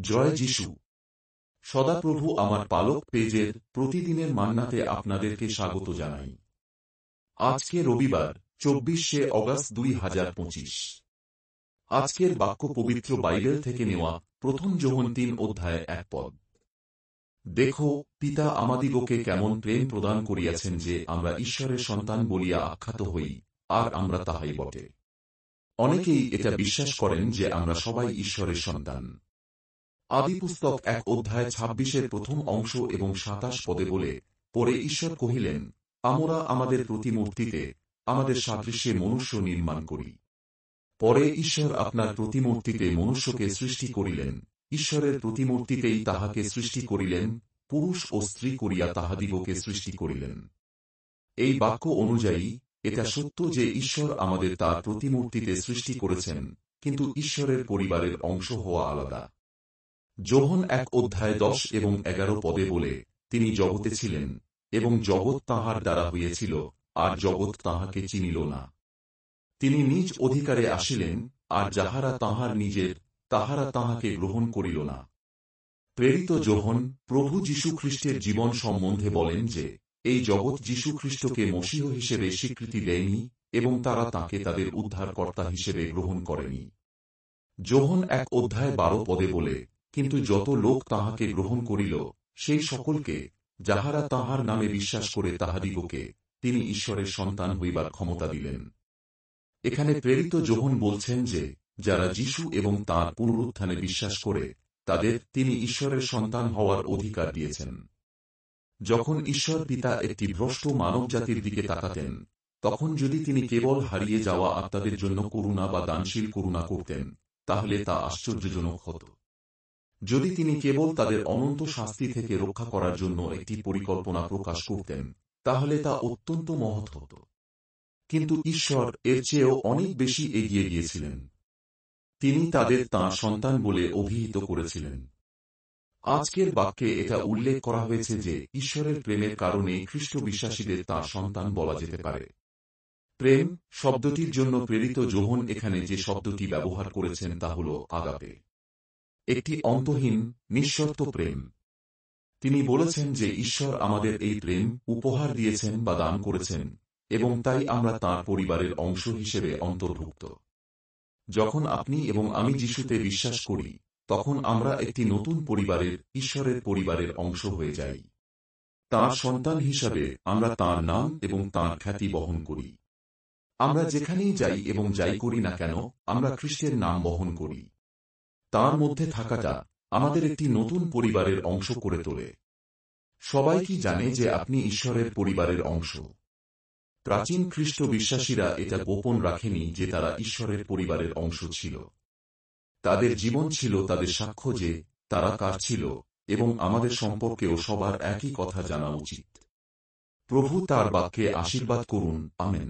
জয় যিশু। সদাপ্রভু আমার পালক পেজের প্রতিদিনের মান্নাতে আপনাদেরকে স্বাগত জানাই। আজকে রবিবার 24শে অগাস্ট 2025। আজকের বাক্য পবিত্র বাইবেল থেকে নেওয়া, প্রথম যোহন 3 অধ্যায় 1 পদ। দেখো, পিতা আমাদিগকে কেমন প্রেম প্রদান করিয়াছেন যে আমরা ঈশ্বরের সন্তান বলিয়া আখ্যাত হই, আর আমরা তাহাই বটে। অনেকেই এটা বিশ্বাস করেন যে আমরা সবাই ঈশ্বরের সন্তান। আদিপুস্তক 1 অধ্যায় 26-এর প্রথম অংশ এবং 27 পদে বলে, পরে ঈশ্বর কহিলেন, আমরা আমাদের প্রতিমূর্তিতে, আমাদের সাদৃশ্যে মনুষ্য নির্মাণ করি। পরে ঈশ্বর আপনার প্রতিমূর্তিতে মনুষ্যকে সৃষ্টি করিলেন, ঈশ্বরের প্রতিমূর্তিতেই তাহাকে সৃষ্টি করিলেন, পুরুষ ও স্ত্রী করিয়া তাহাদিগকে সৃষ্টি করিলেন। এই বাক্য অনুযায়ী এটা সত্য যে ঈশ্বর আমাদের তার প্রতিমূর্তিতে সৃষ্টি করেছেন, কিন্তু ঈশ্বরের পরিবারের অংশ হওয়া আলাদা। যোহন 1 অধ্যায় 10 এবং 11 পদে বলে, তিনি জগতে ছিলেন, এবং জগৎ তাঁহার দ্বারা হইয়াছিল, আর জগৎ তাঁহাকে চিনিল না। তিনি নিজ অধিকারে আসিলেন, আর যাহারা তাঁহার নিজের, তাহারা তাঁহাকে গ্রহণ করিল না। প্রেরিত যোহন প্রভু যীশু খ্রিস্টের জীবন সম্বন্ধে বলেন যে, এই জগৎ যীশু খ্রিস্টকে মসীহ হিসেবে স্বীকৃতি দেয়নি, এবং তারা তাঁকে তাদের উদ্ধারকর্তা হিসেবে গ্রহণ করেনি। যোহন 1 অধ্যায় 12 পদে বলে, কিন্তু যত লোক তাঁহাকে গ্রহণ করিল, সেই সকলকে, যাহারা তাঁহার নামে বিশ্বাস করে তাহাদিগকে, তিনি ঈশ্বরের সন্তান হইবার ক্ষমতা দিলেন। এখানে প্রেরিত যোহন বলছেন যে, যারা যীশু এবং তাঁর পুনরুত্থানে বিশ্বাস করে, তাদের তিনি ঈশ্বরের সন্তান হওয়ার অধিকার দিয়েছেন। যখন ঈশ্বর পিতা একটি ভ্রষ্ট মানবজাতির দিকে তাকাতেন, তখন যদি তিনি কেবল হারিয়ে যাওয়া আত্মাদের জন্য করুণা বা দানশীল করুণা করতেন, তাহলে তা আশ্চর্যজনক হতো। যদি তিনি কেবল তাদের অনন্ত শাস্তি থেকে রক্ষা করার জন্য একটি পরিকল্পনা প্রকাশ করতেন, তাহলে তা অত্যন্ত মহৎ হতো। কিন্তু ঈশ্বর এর চেয়েও অনেক বেশি এগিয়ে গিয়েছিলেন। তিনি তাদের তাঁর সন্তান বলে অভিহিত করেছিলেন। আজকের বাক্যে এটা উল্লেখ করা হয়েছে যে ঈশ্বরের প্রেমের কারণে খ্রিস্ট বিশ্বাসীদের তাঁর সন্তান বলা যেতে পারে। প্রেম শব্দটির জন্য প্রেরিত যোহন এখানে যে শব্দটি ব্যবহার করেছেন তা হল আগাপে। একটি অন্তহীন, নিঃশর্ত প্রেম। তিনি বলেছেন যে ঈশ্বর আমাদের এই প্রেম উপহার দিয়েছেন বা দান করেছেন, এবং তাই আমরা তাঁর পরিবারের অংশ হিসেবে অন্তর্ভুক্ত। যখন আপনি এবং আমি যিশুতে বিশ্বাস করি, তখন আমরা একটি নতুন পরিবারের, ঈশ্বরের পরিবারের অংশ হয়ে যাই। তাঁর সন্তান হিসাবে আমরা তাঁর নাম এবং তাঁর খ্যাতি বহন করি। আমরা যেখানেই যাই এবং যাই করি না কেন, আমরা খ্রিস্টের নাম বহন করি। তাঁর মধ্যে থাকাটা আমাদের একটি নতুন পরিবারের অংশ করে তোলে। সবাই কি জানে যে আপনি ঈশ্বরের পরিবারের অংশ? প্রাচীন খ্রিস্ট বিশ্বাসীরা এটা গোপন রাখেনি যে তারা ঈশ্বরের পরিবারের অংশ ছিল। তাদের জীবন ছিল তাদের সাক্ষ্য যে তারা কার ছিল, এবং আমাদের সম্পর্কেও সবার একই কথা জানা উচিত। প্রভু তাঁর বাক্যে আশীর্বাদ করুন। আমেন।